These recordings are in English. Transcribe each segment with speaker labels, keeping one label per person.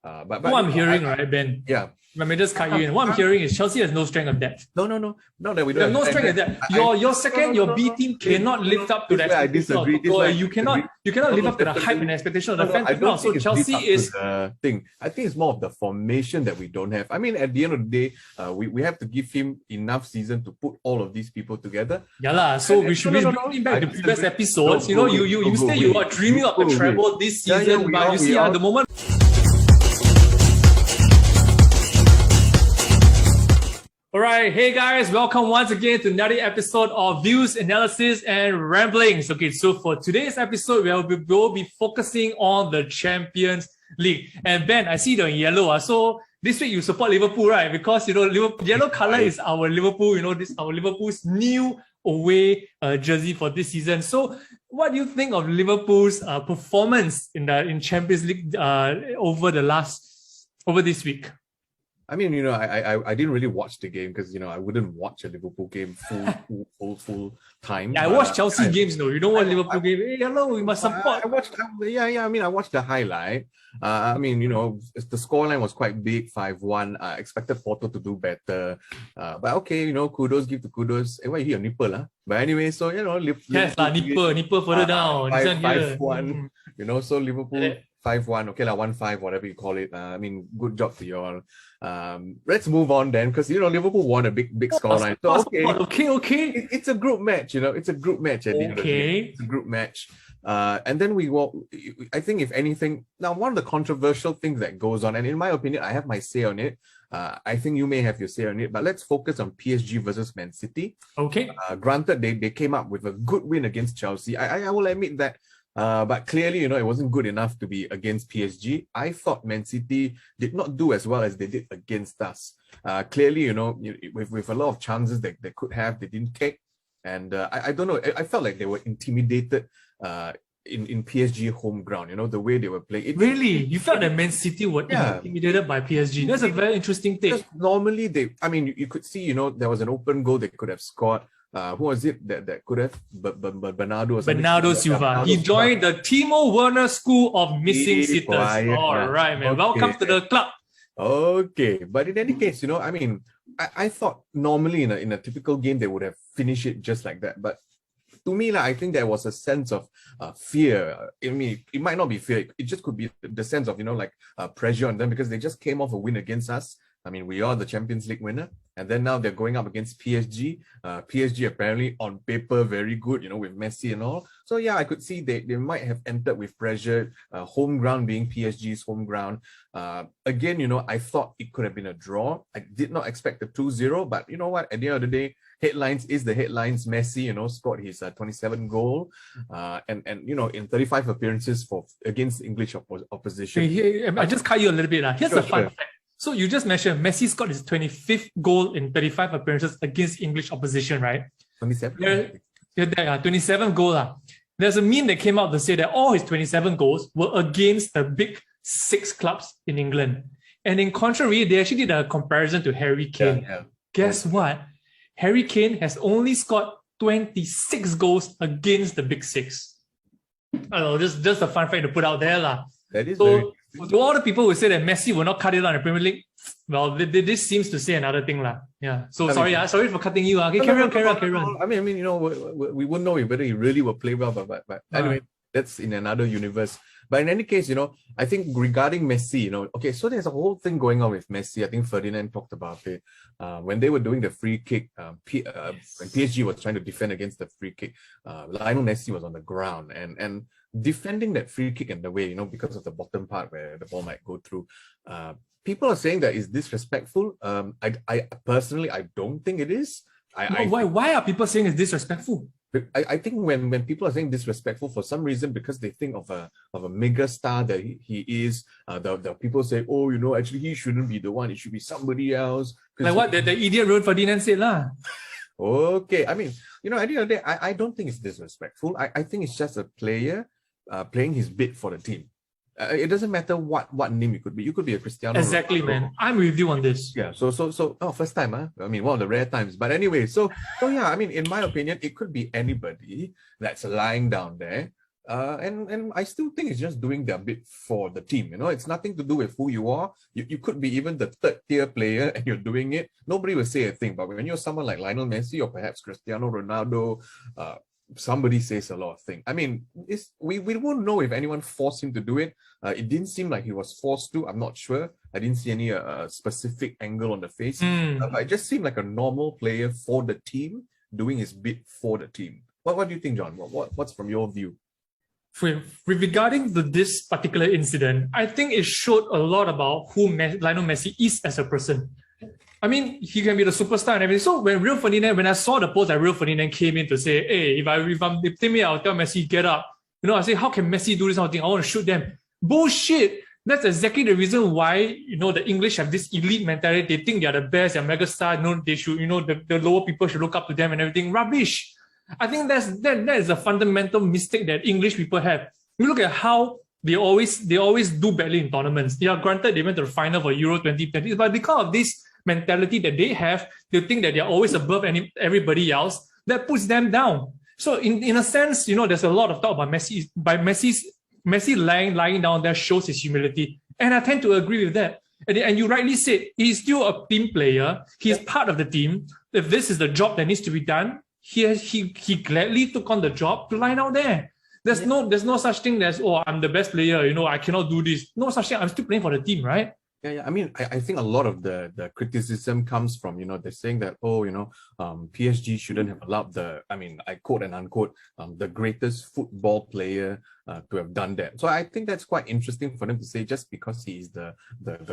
Speaker 1: But
Speaker 2: what I'm hearing, right, Ben?
Speaker 1: Yeah.
Speaker 2: Let me just cut you in. What I'm hearing is Chelsea has no strength of depth.
Speaker 1: No, that we
Speaker 2: They have
Speaker 1: don't.
Speaker 2: no strength of depth. Your B team cannot live up to the expectation of Toko. You cannot live up to the hype and expectation of the fans.
Speaker 1: I don't think
Speaker 2: So Chelsea is
Speaker 1: the thing. I think it's more of the formation that we don't have. I mean, at the end of the day, we have to give him enough season to put all of these people together.
Speaker 2: Yeah lah. So we should be bringing back the previous episodes. You say you are dreaming of a treble this season, but you see at the moment. Alright, hey guys, welcome once again to another episode of Views, Analysis and Ramblings. Okay, so for today's episode, we'll be focusing on the Champions League. And Ben, I see the yellow. So this week you support Liverpool, right? Because yellow color is our Liverpool, this our Liverpool's new away jersey for this season. So what do you think of Liverpool's performance in Champions League over this week?
Speaker 1: I mean, I didn't really watch the game because, I wouldn't watch a Liverpool game full time.
Speaker 2: Yeah, I watched Chelsea games, though. You don't watch Liverpool game. Hey, hello, we must support.
Speaker 1: I watched the highlight. The scoreline was quite big, 5-1. I expected Porto to do better. But okay, kudos, give the kudos. Hey, why you here, nipple, huh? But anyway, so,
Speaker 2: nipple further down.
Speaker 1: 5-1, so Liverpool... 5-1, okay, 1-5, whatever you call it. I mean, good job to you all. Let's move on then, because Liverpool won a big scoreline. So
Speaker 2: okay.
Speaker 1: It's a group match, It's a group match at the end of the day. It's a group match. And then I think if anything, now one of the controversial things that goes on, and in my opinion, I have my say on it. I think you may have your say on it, but let's focus on PSG versus Man City.
Speaker 2: Okay.
Speaker 1: Granted, they came up with a good win against Chelsea. I will admit that. But clearly, it wasn't good enough to be against PSG. I thought Man City did not do as well as they did against us. Clearly, with a lot of chances that they could have, they didn't take. And I don't know, I felt like they were intimidated in PSG home ground, the way they were playing.
Speaker 2: Really? You felt that Man City were intimidated by PSG? That's a very interesting thing.
Speaker 1: Normally, you could see, there was an open goal they could have scored. Who was it that could have? Bernardo
Speaker 2: Silva. He joined the Timo Werner School of Missing Sitters. All right, man. Okay. Welcome to the club.
Speaker 1: Okay. But in any case, I thought normally in a typical game, they would have finished it just like that. But to me, I think there was a sense of fear. I mean, it might not be fear. It just could be the sense of, pressure on them because they just came off a win against us. I mean, we are the Champions League winner. And then now they're going up against PSG. PSG apparently on paper very good, with Messi and all. So yeah, I could see they might have entered with pressure, home ground being PSG's home ground. Again, I thought it could have been a draw. I did not expect a 2-0, but you know what? At the end of the day, headlines is the headlines. Messi, scored his 27th goal. And in 35 appearances against English opposition.
Speaker 2: Hey, I just cut you a little bit. Here's a fun fact. So you just mentioned Messi scored his 25th goal in 35 appearances against English opposition, right?
Speaker 1: 27?
Speaker 2: 27 goal. There's a meme that came out to say that all his 27 goals were against the big 6 clubs in England. And in contrary, they actually did a comparison to Harry Kane.
Speaker 1: Yeah.
Speaker 2: Guess what? Harry Kane has only scored 26 goals against the big 6. I don't know, just a fun fact to put out there.
Speaker 1: That is very...
Speaker 2: To all the people who say that Messi will not cut it on the Premier League, well, this seems to say another thing. Yeah. So sorry for cutting you. Okay, carry on.
Speaker 1: I mean, we wouldn't know whether he really will play well, but anyway, that's in another universe. But in any case, I think regarding Messi, okay, so there's a whole thing going on with Messi. I think Ferdinand talked about it. When they were doing the free kick, when PSG was trying to defend against the free kick, Lionel Messi was on the ground and defending that free kick in the way, because of the bottom part where the ball might go through. People are saying that is disrespectful. I personally, I don't think it is.
Speaker 2: Why are people saying it's disrespectful?
Speaker 1: I think when people are saying disrespectful for some reason because they think of a mega star that he is, the people say, actually he shouldn't be the one, it should be somebody else.
Speaker 2: Like what the idiot Ron Ferdinand said
Speaker 1: Okay, I mean, at the end of the day, I don't think it's disrespectful. I think it's just a player playing his bit for the team. It doesn't matter what name you could be. You could be a Cristiano.
Speaker 2: Exactly, man. I'm with you on this.
Speaker 1: Yeah. So. First time, huh? I mean, one of the rare times. But anyway, so yeah. I mean, in my opinion, it could be anybody that's lying down there, And I still think it's just doing their bit for the team. It's nothing to do with who you are. You could be even the third tier player and you're doing it. Nobody will say a thing. But when you're someone like Lionel Messi or perhaps Cristiano Ronaldo, somebody says a lot of things. I mean, we won't know if anyone forced him to do it. It didn't seem like he was forced to. I'm not sure. I didn't see any specific angle on the face. But it just seemed like a normal player for the team doing his bit for the team. What do you think, John? What's from your view?
Speaker 2: Regarding this particular incident, I think it showed a lot about who Lionel Messi is as a person. I mean, he can be the superstar and everything. So when I saw the post that Rio Ferdinand came in to say, hey, if I'm the teammate, I'll tell Messi, get up. I say, how can Messi do this kind of thing? I want to shoot them. Bullshit. That's exactly the reason why, the English have this elite mentality. They think they're the best, they're megastar, they should, the lower people should look up to them and everything. Rubbish. I think that is a fundamental mistake that English people have. You look at how they always do badly in tournaments. Yeah, granted, they went to the final for Euro 2020, but because of this mentality that they have, they think that they're always above everybody else. That puts them down. So in a sense, there's a lot of talk about Messi. Messi lying down there shows his humility, and I tend to agree with that. And you rightly said he's still a team player. He's part of the team. If this is the job that needs to be done, he gladly took on the job to line out there. There's no such thing as, I'm the best player, I cannot do this. No such thing. I'm still playing for the team, right?
Speaker 1: Yeah. I mean, I think a lot of the criticism comes from, they're saying that, PSG shouldn't have allowed I quote and unquote, the greatest football player to have done that. So I think that's quite interesting for them to say just because he is the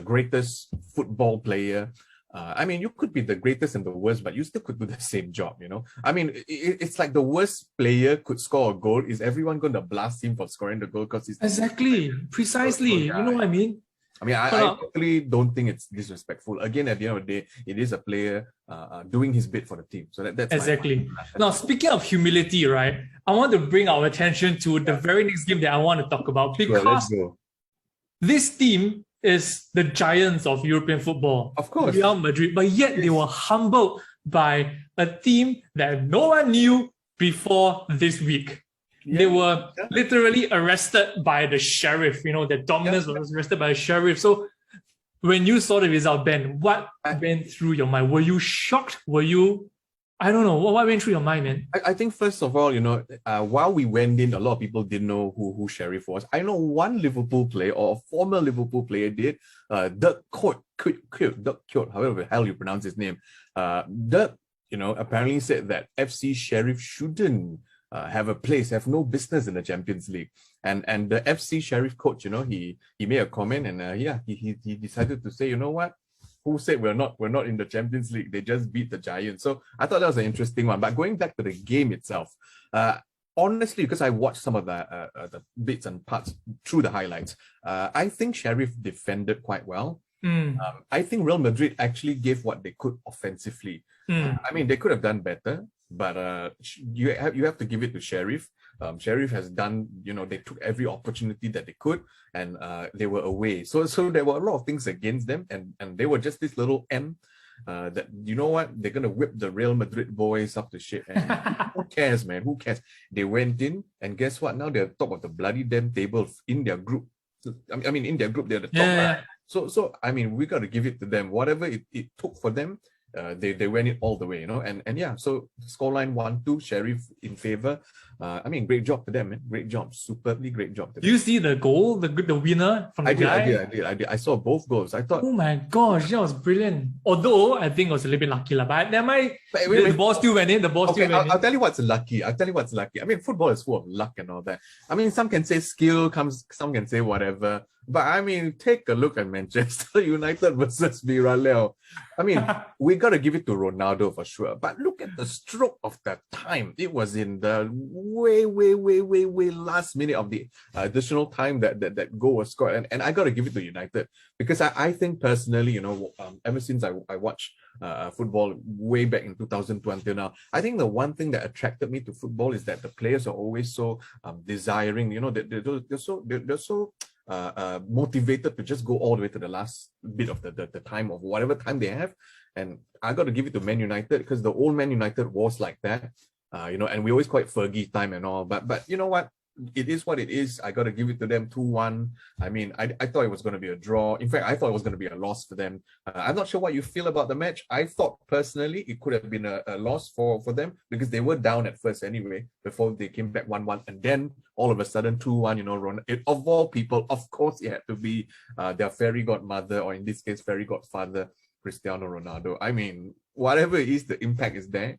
Speaker 1: greatest football player. You could be the greatest and the worst, but you still could do the same job, I mean, it's like the worst player could score a goal. Is everyone going to blast him for scoring the goal because he's
Speaker 2: exactly, precisely? You know what I mean?
Speaker 1: I totally don't think it's disrespectful. Again, at the end of the day, it is a player doing his bit for the team. So that's
Speaker 2: exactly. Now, speaking of humility, right? I want to bring our attention to the very next game that I want to talk about because this team is the giants of European football,
Speaker 1: of course,
Speaker 2: Real Madrid, but yet they were humbled by a team that no one knew before this week. They were literally arrested by the sheriff. The dominance was arrested by the sheriff. So when you saw the result, Ben, what went through your mind? Were you shocked? Were you, I don't know, what went through your mind, man?
Speaker 1: I think first of all, while we went in, a lot of people didn't know who Sheriff was. I know one Liverpool player or a former Liverpool player did, Dirk Kuyt, however the hell you pronounce his name. Dirk, apparently said that FC Sheriff shouldn't have a place, have no business in the Champions League. And the FC Sheriff coach, he made a comment and he decided to say, you know what? Who said we're not in the Champions League? They just beat the Giants. So I thought that was an interesting one. But going back to the game itself, honestly, because I watched some of the bits and parts through the highlights, I think Sheriff defended quite well. I think Real Madrid actually gave what they could offensively. They could have done better, but you have to give it to Sheriff. Sheriff has done, they took every opportunity that they could, and they were away. So there were a lot of things against them, and they were just this little M that, they're gonna whip the Real Madrid boys up to shit. And who cares, man? Who cares? They went in, and guess what? Now they're top of the bloody damn table in their group. In their group, they're the top.
Speaker 2: Yeah.
Speaker 1: So we got to give it to them. Whatever it took for them, they went it all the way, So scoreline 1-2, Sheriff in favor. Great job to them, man. Great job, superbly great job to them.
Speaker 2: Do you see the goal, the winner from the guy?
Speaker 1: I did. I saw both goals. I thought,
Speaker 2: oh my gosh, that was brilliant. Although I think it was a little bit lucky, but the ball still went in.
Speaker 1: I'll tell you what's lucky. Football is full of luck and all that. Some can say skill some can say whatever. But take a look at Manchester United versus Villarreal. We got to give it to Ronaldo for sure. But look at the stroke of that time. It was in the way last minute of the additional time that goal was scored. And I got to give it to United because I think personally, ever since I watched football way back in 2002 until now, I think the one thing that attracted me to football is that the players are always so desiring. They're so motivated to just go all the way to the last bit of the time of whatever time they have. And I got to give it to Man United because the old Man United was like that, and we always call it Fergie time and all. But you know what? it is what it is. I got to give it to them 2-1. I mean, I thought it was going to be a draw. In fact, I thought it was going to be a loss for them. I'm not sure what you feel about the match. I thought personally it could have been a loss for them because they were down at first anyway before they came back 1-1. And then all of a sudden 2-1, of all people, of course, it had to be their fairy godmother, or in this case, fairy godfather, Cristiano Ronaldo. I mean, whatever it is, the impact is there.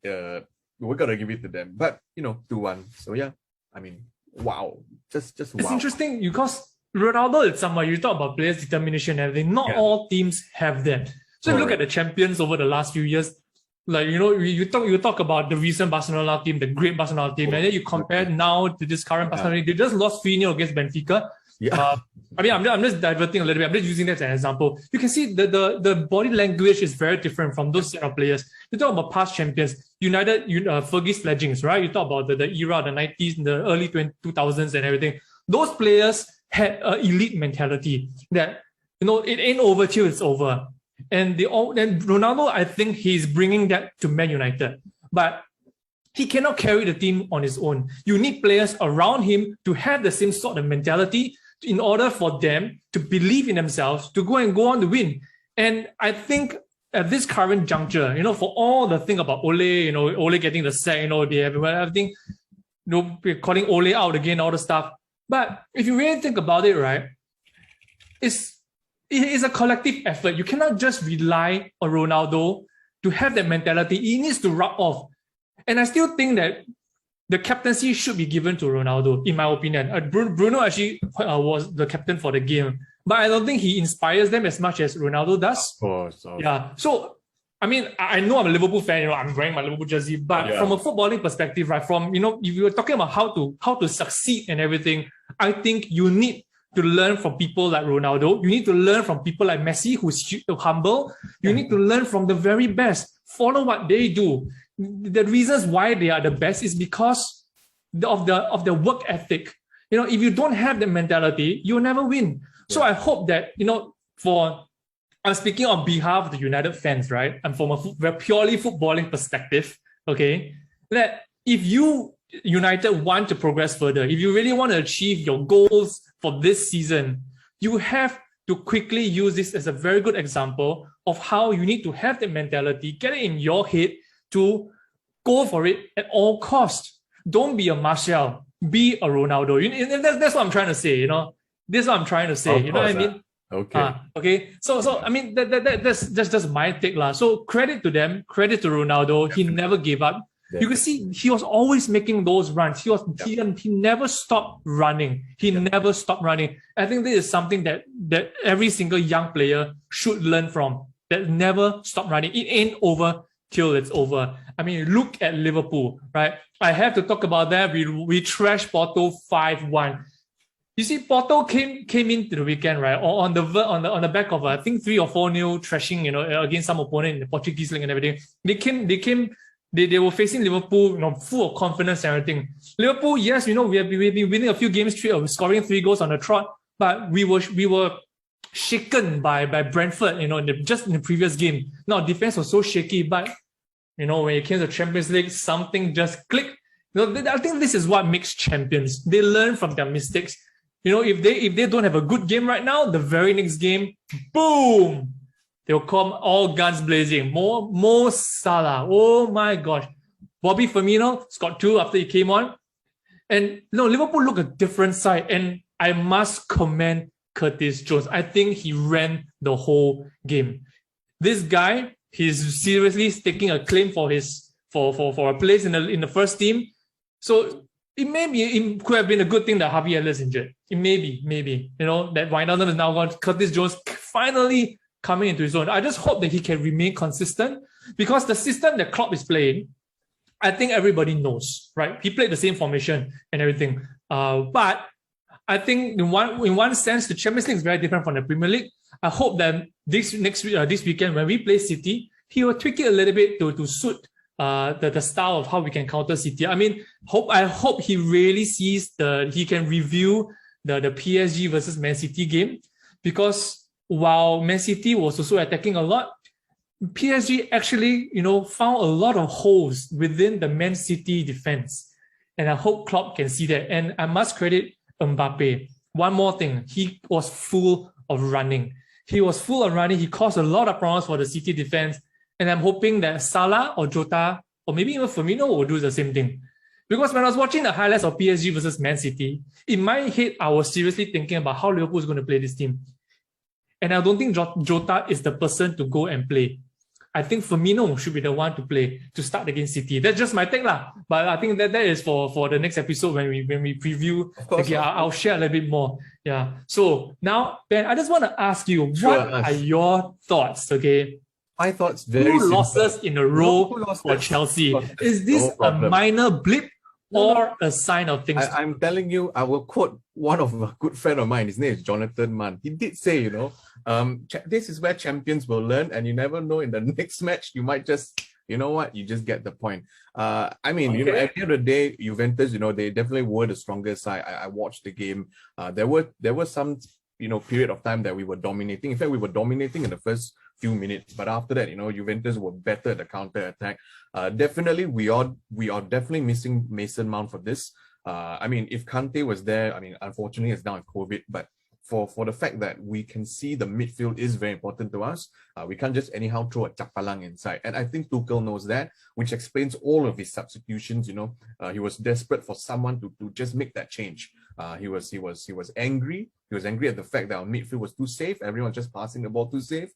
Speaker 1: We're going to give it to them. But, 2-1. So, yeah. I mean, wow. Just wow.
Speaker 2: It's interesting because Ronaldo is someone, you talk about players' determination and everything. Not all teams have that. So if you look at the champions over the last few years, like, you talk about the recent Barcelona team, the great Barcelona team, and then you compare now to this current Barcelona team. They just lost 3-0 against Benfica.
Speaker 1: Yeah.
Speaker 2: I mean, I'm just diverting a little bit. I'm just using that as an example. You can see the body language is very different from those set of players. You talk about past champions, United, Fergie's fledglings, right? You talk about the era, the 90s, the early 2000s and everything. Those players had an elite mentality that, it ain't over till it's over. And Ronaldo, I think he's bringing that to Man United. But he cannot carry the team on his own. You need players around him to have the same sort of mentality in order for them to believe in themselves, to go on to win. And I think at this current juncture, for all the thing about Ole, Ole getting the sack, they have everything, calling Ole out again, all the stuff. But if you really think about it, right, it is a collective effort. You cannot just rely on Ronaldo to have that mentality. He needs to rub off. And I still think that the captaincy should be given to Ronaldo, in my opinion. Bruno actually was the captain for the game, but I don't think he inspires them as much as Ronaldo does.
Speaker 1: Of course.
Speaker 2: Yeah. So, I mean, I know I'm a Liverpool fan, I'm wearing my Liverpool jersey, but from a footballing perspective, right, from, if you were talking about how to succeed and everything, I think you need to learn from people like Ronaldo. You need to learn from people like Messi, who's humble. You need to learn from the very best. Follow what they do. The reasons why they are the best is because of the work ethic. If you don't have the mentality, you'll never win. So I hope that, I'm speaking on behalf of the United fans, right? And from a very purely footballing perspective, okay, that if you United want to progress further, if you really want to achieve your goals for this season, you have to quickly use this as a very good example of how you need to have the mentality, get it in your head to go for it at all costs. Don't be a Martial, be a Ronaldo. That's what I'm trying to say, This is what I'm trying to say, you know what I mean?
Speaker 1: Okay.
Speaker 2: Okay. So I mean, that's just my take lah. So credit to them, credit to Ronaldo. He never gave up. You can see he was always making those runs. He never stopped running. He never stopped running. I think this is something that every single young player should learn from. That never stop running. It ain't over till it's over. I mean, look at Liverpool, right? I have to talk about that. We trashed Porto 5-1. You see, Porto came into the weekend, right? Or on the back of I think 3 or 4-0 trashing, against some opponent in the Portuguese league and everything. They were facing Liverpool, full of confidence and everything. Liverpool, yes, we've been winning a few games straight, scoring 3 goals on the trot, but we were shaken by Brentford, just in the previous game. Now defense was so shaky, but when it came to Champions League, something just clicked. I think this is what makes champions. They learn from their mistakes. If they don't have a good game right now, the very next game, boom, they'll come all guns blazing. Mo Salah, oh my gosh. Bobby Firmino scored 2 after he came on. And Liverpool look a different side. And I must commend Curtis Jones. I think he ran the whole game. This guy, he's seriously taking a claim for a place in the first team. So it could have been a good thing that Harvey Ellis injured. It maybe. That Wijnaldum is now gone. Curtis Jones finally coming into his own. I just hope that he can remain consistent because the system that Klopp is playing, I think everybody knows, right? He played the same formation and everything. But I think in one sense, the Champions League is very different from the Premier League. I hope that this weekend when we play City, he will tweak it a little bit to suit the style of how we can counter City. I mean, I hope he really sees he can review the PSG versus Man City game, because while Man City was also attacking a lot, PSG actually, found a lot of holes within the Man City defense. And I hope Klopp can see that. And I must credit Mbappe. One more thing, he was full of running. He was full of running. He caused a lot of problems for the City defense. And I'm hoping that Salah or Jota, or maybe even Firmino will do the same thing. Because when I was watching the highlights of PSG versus Man City, in my head, I was seriously thinking about how Liverpool is going to play this team. And I don't think Jota is the person to go and play. I think Firmino should be the one to play to start against City. That's just my take lah. But I think that is for the next episode when we preview.
Speaker 1: Course,
Speaker 2: I'll share a little bit more. Yeah. So now, Ben, I just want to ask you, what are your thoughts? Okay.
Speaker 1: My thoughts very
Speaker 2: Two
Speaker 1: simple.
Speaker 2: losses in a row for Chelsea. Is this a minor blip or a sign of things?
Speaker 1: I'm telling you, I will quote one of a good friend of mine. His name is Jonathan Mann. He did say, this is where champions will learn, and you never know, in the next match, you might just, you know what, you just get the point. At the end of the day, Juventus, they definitely were the strongest side. I watched the game. There were some, period of time that we were dominating. In fact, we were dominating in the first few minutes, but after that, Juventus were better at the counter attack. Definitely, we are definitely missing Mason Mount for this. If Kante was there, unfortunately, it's now in COVID, but for the fact that we can see the midfield is very important to us. We can't just anyhow throw a Chapalang inside. And I think Tuchel knows that, which explains all of his substitutions. He was desperate for someone to just make that change. He was angry. He was angry at the fact that our midfield was too safe. Everyone just passing the ball too safe.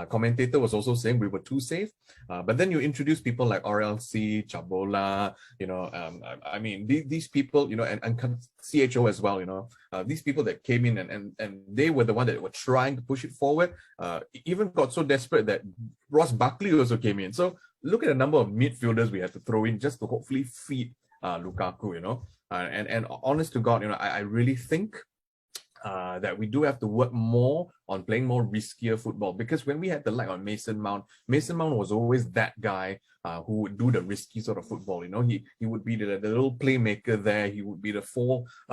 Speaker 1: Commentator was also saying we were too safe. But then you introduce people like RLC, Chabola, these people, and CHO as well, these people that came in and they were the one that were trying to push it forward. Even got so desperate that Ross Barkley also came in. So look at the number of midfielders we had to throw in just to hopefully feed Lukaku, and honest to God, I really think that we do have to work more on playing more riskier football, because when we had the lack on Mason Mount was always that guy who would do the risky sort of football. He would be the little playmaker there. He would be the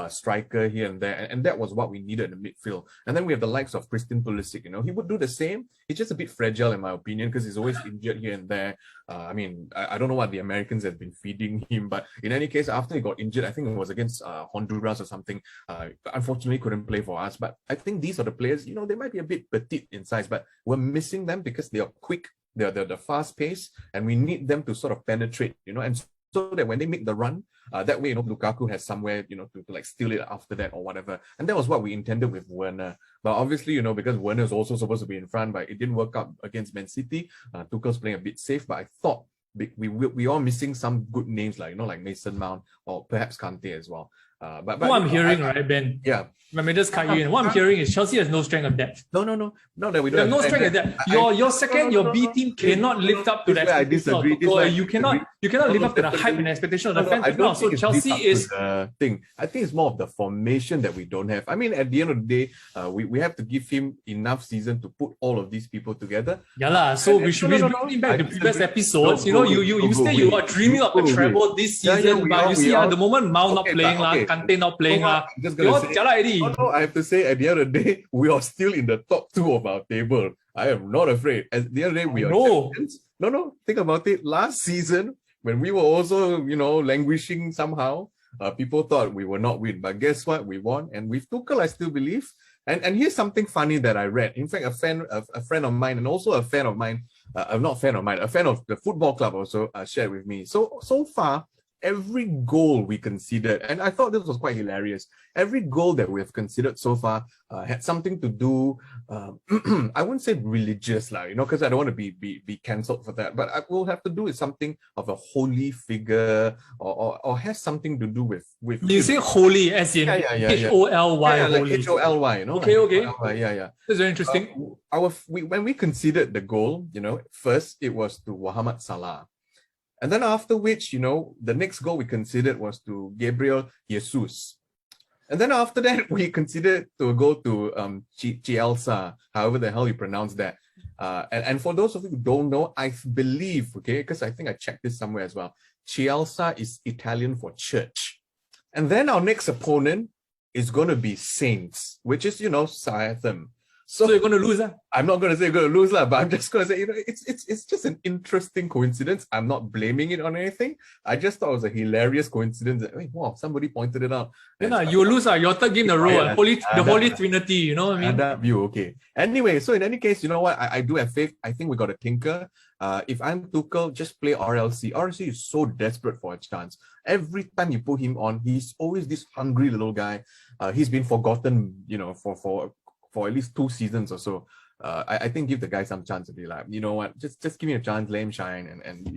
Speaker 1: striker here and there, and that was what we needed in the midfield. And then we have the likes of Christian Pulisic. He would do the same. He's just a bit fragile in my opinion, because he's always injured here and there. I don't know what the Americans have been feeding him, but in any case, after he got injured, I think it was against Honduras or something, unfortunately couldn't play for us. But I think these are the players, they might be a bit petite in size, but we're missing them because they are quick, they're fast pace, and we need them to sort of penetrate, and so that when they make the run, that way, Lukaku has somewhere, to like steal it after that or whatever. And that was what we intended with Werner. But obviously, because Werner is also supposed to be in front, but it didn't work out against Man City. Tuchel's playing a bit safe, but I thought we are missing some good names like Mason Mount or perhaps Kante as well. But
Speaker 2: what I'm hearing, right, Ben?
Speaker 1: Yeah.
Speaker 2: Let me just cut you in. What I'm hearing is Chelsea has no strength of depth.
Speaker 1: No, that we don't.
Speaker 2: No strength of depth. Your B team cannot live up to that.
Speaker 1: I disagree.
Speaker 2: You cannot live up to the hype and expectation of the fans. No, so Chelsea is
Speaker 1: thing. I think it's more of the formation that we don't have. At the end of the day, we have to give him enough season to put all of these people together.
Speaker 2: Yeah lah. So we should bring back the previous episodes. You say you are dreaming of a treble this season, but you see at the moment Mount not playing lah, Kante not playing lah.
Speaker 1: No, I have to say, at the end of the day, we are still in the top 2 of our table. I am not afraid. At the end of the day, we are champions. No, think about it. Last season, when we were also, languishing somehow, people thought we will not win. But guess what? We won. And with Tuchel, I still believe. And here's something funny that I read. In fact, a friend of mine, and also a fan of mine, a fan of the football club also shared with me. So far, every goal we considered, and I thought this was quite hilarious, every goal that we have considered so far had something to do, I wouldn't say religious, because I don't want to be cancelled for that, but I will have to do with something of a holy figure, or has something to do with
Speaker 2: you say holy as in H-O-L-Y,
Speaker 1: like
Speaker 2: holy.
Speaker 1: H-O-L-Y,
Speaker 2: Okay.
Speaker 1: Yeah.
Speaker 2: That's very interesting.
Speaker 1: When we considered the goal, first it was to Mohamed Salah. And then after which, the next goal we considered was to Gabriel Jesus. And then after that, we considered to go to Chielsa, however the hell you pronounce that. And for those of you who don't know, I believe, because I think I checked this somewhere as well, Chielsa is Italian for church. And then our next opponent is going to be Saints, which is, Southampton.
Speaker 2: So you're going to lose,
Speaker 1: I'm not going to say you're going to lose, but I'm just going to say, it's just an interesting coincidence. I'm not blaming it on anything. I just thought it was a hilarious coincidence. That, wow, somebody pointed it out.
Speaker 2: You will lose your third game in a row. The Holy Trinity, you know what I mean?
Speaker 1: View, okay. Anyway, so in any case, you know what? I do have faith. I think we got a tinker. If I'm Tuchel, just play RLC. RLC is so desperate for a chance. Every time you put him on, he's always this hungry little guy. He's been forgotten, for at least 2 seasons or so. I think give the guy some chance to be like, you know what, just give me a chance, let him shine, and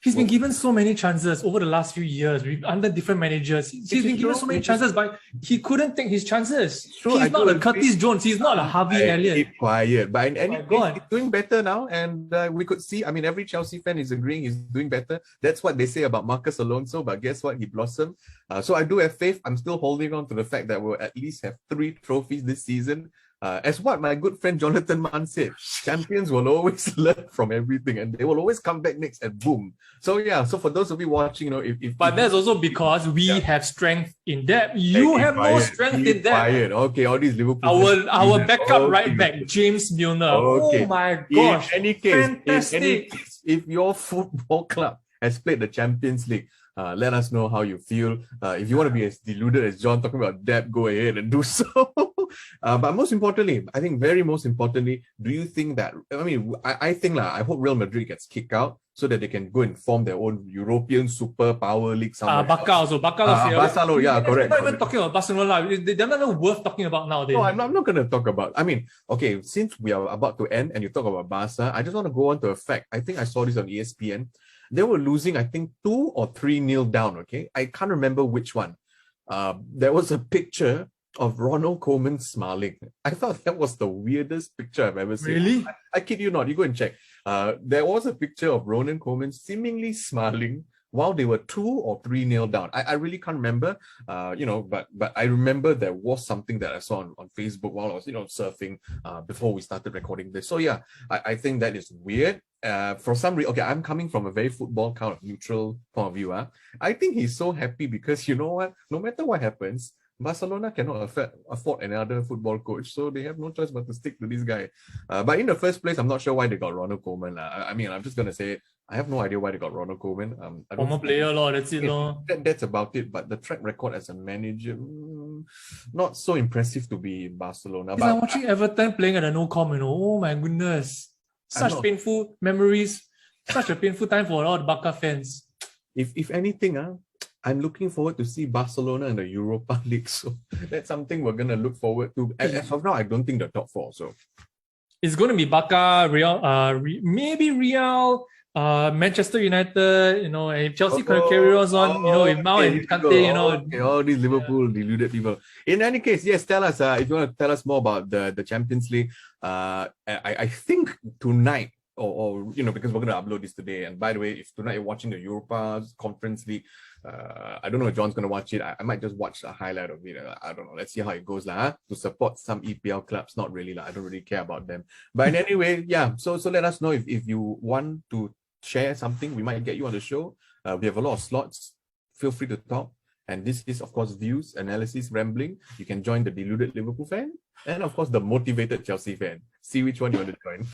Speaker 2: he's been given so many chances over the last few years under different managers. He's been given so many chances, but he couldn't take his chances. He's not a Curtis Jones. He's not a Harvey Elliott.
Speaker 1: Keep quiet. But in any case, he's doing better now, and we could see. I mean, every Chelsea fan is agreeing he's doing better. That's what they say about Marcus Alonso. But guess what? He blossomed. So I do have faith. I'm still holding on to the fact that we'll at least have 3 trophies this season. As what my good friend Jonathan Mann said, champions will always learn from everything and they will always come back next and boom. So so for those of you watching,
Speaker 2: but that's also because we have strength in depth. You have no strength in depth.
Speaker 1: Okay, all these Liverpool.
Speaker 2: Our backup right back, James Milner. Okay. Oh my gosh!
Speaker 1: In any case, if your football club has played the Champions League, let us know how you feel. If you want to be as deluded as John talking about depth, go ahead and do so. But most importantly, I think most importantly, do you think that, I think I hope Real Madrid gets kicked out so that they can go and form their own European super power league somewhere.
Speaker 2: Barcelona,
Speaker 1: yeah, correct.
Speaker 2: Not even talking about Barcelona. They're not worth talking about now.
Speaker 1: No, I'm not going to talk about. Okay, since we are about to end and you talk about Barca, I just want to go on to a fact. I think I saw this on ESPN. They were losing, I think, 2 or 3-0 down, okay? I can't remember which one. There was a picture of Ronald Koeman smiling. I thought that was the weirdest picture I've ever seen.
Speaker 2: Really?
Speaker 1: I kid you not. You go and check. There was a picture of Ronald Koeman seemingly smiling while they were 2 or 3-0 down. I really can't remember, but I remember there was something that I saw on Facebook while I was, surfing before we started recording this. So yeah, I think that is weird. For some reason, okay, I'm coming from a very football kind of neutral point of view. I think he's so happy because you know what? No matter what happens, Barcelona cannot afford another football coach, so they have no choice but to stick to this guy. But in the first place, I'm not sure why they got Ronald Koeman. I'm just gonna say it. I have no idea why they got Ronald Koeman.
Speaker 2: Former player, that's it.
Speaker 1: That's about it. But the track record as a manager, not so impressive to be in Barcelona. But
Speaker 2: I'm watching Everton playing at a no-com, Oh my goodness. Such painful memories. Such a painful time for all the Barca fans.
Speaker 1: If anything, I'm looking forward to see Barcelona in the Europa League. So that's something we're going to look forward to. As of now, I don't think the top 4. So
Speaker 2: it's going to be Barca, Real, maybe Real, Manchester United, if Chelsea can carry on, if Mount and Kante,
Speaker 1: all these Liverpool deluded people. In any case, yes, tell us if you want to tell us more about the Champions League. I think tonight, or because we're going to upload this today. And by the way, if tonight you're watching the Europa Conference League, I don't know if John's going to watch it. I might just watch a highlight of it. I don't know. Let's see how it goes to support some EPL clubs. Not really. I don't really care about them. But anyway, yeah. So let us know if you want to share something. We might get you on the show. We have a lot of slots. Feel free to talk. And this is, of course, views, analysis, rambling. You can join the deluded Liverpool fan and, of course, the motivated Chelsea fan. See which one you want to join.